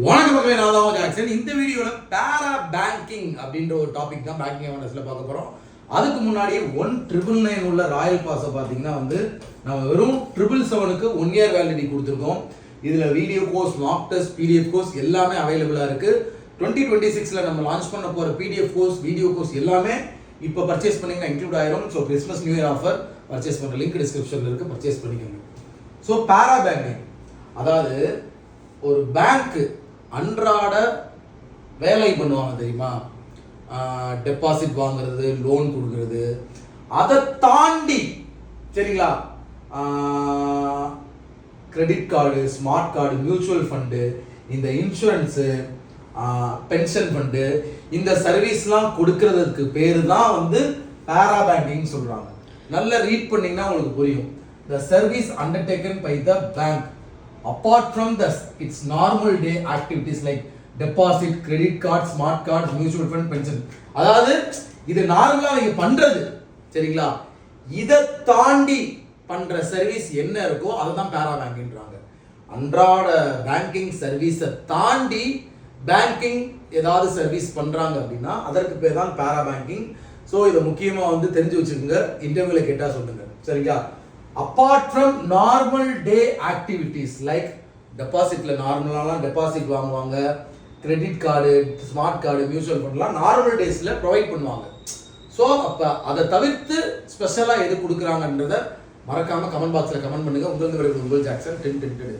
வணக்கம் மக்களே, நான் தான் ஜாக்சன். இந்த வீடியோவில் பேரா பேங்கிங் அப்படின்ற ஒரு டாபிக் தான் பேங்கிங் அவேர்னஸில் பார்க்க போகிறோம். அதுக்கு முன்னாடியே 1999 உள்ள ராயல் பாஸை பார்த்தீங்கன்னா நம்ம வெறும் 777க்கு 1 year வேலிடிட்டி கொடுத்துருக்கோம். இதில் video course, Mach test, PDF course எல்லாமே அவைலபிளாக இருக்குது. 2026 நம்ம லான்ச் பண்ண போகிற பிடிஎஃப் கோர்ஸ், வீடியோ கோர்ஸ் எல்லாமே இப்போ பர்ச்சேஸ் பண்ணிங்கன்னா இன்க்ளூட் ஆயிரும். So Christmas new year offer purchase பண்ணுற லிங்க் டிஸ்கிரிப்ஷனில் இருக்குது, பர்ச்சேஸ் பண்ணிக்கோங்க. ஸோ பேரா பேங்கிங் அதாவது ஒரு பேங்க்கு அன்றாட வேலை பண்ணுவாங்க தெரியுமா, டெபாசிட் வாங்குறது, லோன் கொடுக்கறது, அதை தாண்டி சரிங்களா credit card, smart card, mutual fund, இந்த இன்சூரன்ஸு, பென்ஷன் ஃபண்டு, இந்த சர்வீஸ்லாம் கொடுக்கறதுக்கு பேர் தான் பேரா பேங்கிங் சொல்கிறாங்க. நல்லா ரீட் பண்ணிங்கன்னா உங்களுக்கு புரியும். The service undertaken by the bank apart from its normal day activities like deposit, credit card, smart card, mutual fund, pension. அதாவது இது நார்மலா நீங்க பண்றது சரிங்களா, இதை தாண்டி பண்ற சர்வீஸ் என்ன இருக்கோ அதுதான் பேரா பேங்கிங்ன்றாங்க. அன்றாட பேங்கிங் சர்வீஸை தாண்டி பேங்கிங் ஏதாவது சர்வீஸ் பண்றாங்க அப்படின்னா அதற்கு பேர் தான் பேரா பேங்கிங். ஸோ இதை முக்கியமாக தெரிஞ்சு வச்சுக்கோங்க, இன்டர்வியூல கேட்டா சொல்லுங்க சரிங்களா. Apart from normal day activities like depositல நார்மலாலாம் டெபாசிட் வாங்குவாங்க, credit card, smart card, mutual ஃபண்ட்லாம் நார்மல் டேஸ்ல ப்ரொவைட் பண்ணுவாங்க. ஸோ அப்போ அதை தவிர்த்து ஸ்பெஷலாக எது கொடுக்குறாங்கன்றத மறக்காம கமெண்ட் பாக்ஸில் கமெண்ட் பண்ணுங்க. உங்களுக்கு ஜாக்சன் 10